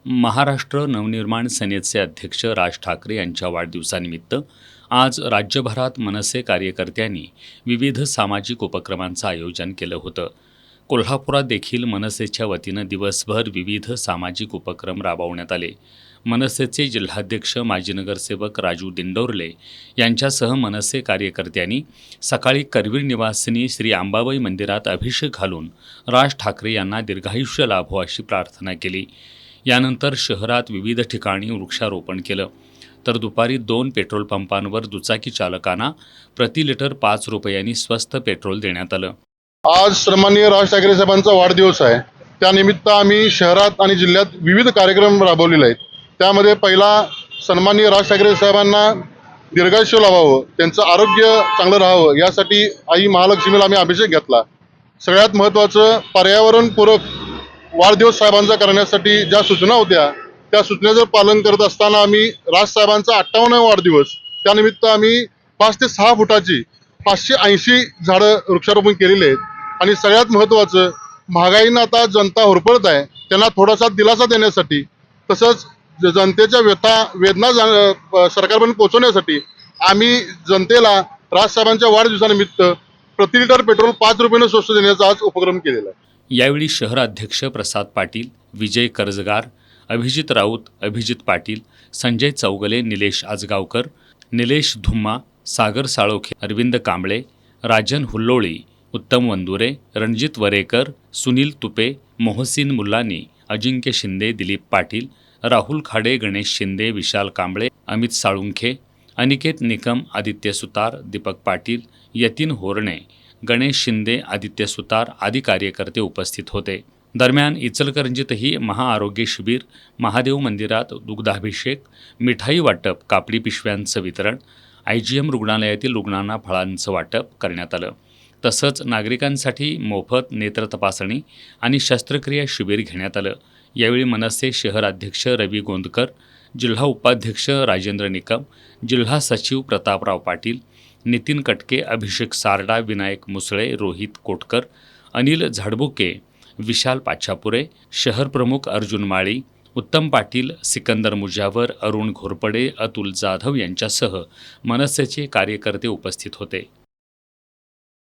महाराष्ट्र नवनिर्माण सेनेचे अध्यक्ष राज ठाकरे यांच्या वाढदिवसानिमित्त आज राज्यभरात मनसे कार्यकर्त्यांनी विविध सामाजिक उपक्रमांचं आयोजन केलं होतं. कोल्हापुरात देखील मनसेच्या वतीनं दिवसभर विविध सामाजिक उपक्रम राबवण्यात आले. मनसेचे जिल्हाध्यक्ष माजी नगरसेवक राजू दिंडोरले यांच्यासह मनसे कार्यकर्त्यांनी सकाळी करवीर निवासिनी श्री अंबाबाई मंदिरात अभिषेक घालून राज ठाकरे यांना दीर्घायुष्य लाभो अशी प्रार्थना केली. यानंतर शहरात विविध ठिकाणी वृक्षारोपण केलं. तर दुपारी 2 पेट्रोल पंपांवर दुचाकी चालकांना प्रति लिटर 5 रुपयांनी स्वस्त पेट्रोल देण्यात आलं. आज सन्माननीय राज ठाकरे साहेबांचा वाढदिवस आहे. त्यानिमित्त आम्ही शहरात आणि जिल्ह्यात विविध कार्यक्रम राबवलेले आहेत. त्यामध्ये पहिला सन्माननीय राज ठाकरे साहेबांना दीर्घायुष्य लाभावं, त्यांचं आरोग्य चांगलं राहावं यासाठी आई महालक्ष्मीला आम्ही अभिषेक घेतला. सगळ्यात महत्त्वाचं पर्यावरणपूरक वाढदिवस साहेबांचा करण्यासाठी ज्या सूचना होत्या त्या सूचनेचं पालन करत असताना आम्ही राज साहेबांचा 58वा वाढदिवस त्यानिमित्त आम्ही 5 ते 6 फुटाची 580 झाडं वृक्षारोपण केलेले आहेत. आणि सगळ्यात महत्त्वाचं महागाईनं आता जनता होरपळत आहे, त्यांना थोडासा दिलासा देण्यासाठी तसंच जनतेच्या वेदना सरकारपर्यंत पोहोचवण्यासाठी आम्ही जनतेला राज साहेबांच्या वाढदिवसानिमित्त प्रति लिटर पेट्रोल 5 रुपयानं स्वस्त देण्याचा आज उपक्रम केलेला आहे. यावेळी शहराध्यक्ष प्रसाद पाटील, विजय कर्जगार, अभिजित राऊत, अभिजित पाटील, संजय चौगले, निलेश आजगावकर, निलेश धुम्मा, सागर साळोखे, अरविंद कांबळे, राजन हुल्लोळी, उत्तम वंदुरे, रणजित वरेकर, सुनील तुपे, मोहसिन मुल्लानी, अजिंक्य शिंदे, दिलीप पाटील, राहुल खाडे, गणेश शिंदे, विशाल कांबळे, अमित साळुंखे, अनिकेत निकम, आदित्य सुतार, दीपक पाटील, यतीन होरणे, गणेश शिंदे, आदित्य सुतार आदी कार्यकर्ते उपस्थित होते. दरम्यान इचलकरंजीतही महाआरोग्य शिबिर, महादेव मंदिरात दुग्धाभिषेक, मिठाई वाटप, कापडी पिशव्यांचं वितरण, IGM रुग्णालयातील रुग्णांना फळांचं वाटप करण्यात आलं. तसंच नागरिकांसाठी मोफत नेत्र तपासणी आणि शस्त्रक्रिया शिबिर घेण्यात आलं. यावेळी मनसे शहराध्यक्ष रवी गोंदकर, जिल्हा उपाध्यक्ष राजेंद्र निकम, जिल्हा सचिव प्रतापराव पाटील, नितीन कटके, अभिषेक सारडा, विनायक मुसळे, रोहित कोटकर, अनिल झाडबुके, विशाल पाछापुरे, शहर प्रमुख अर्जुन माळी, उत्तम पाटील, सिकंदर मुजावर, अरुण घोरपडे, अतुल जाधव यांच्यासह मनसेचे कार्यकर्ते उपस्थित होते.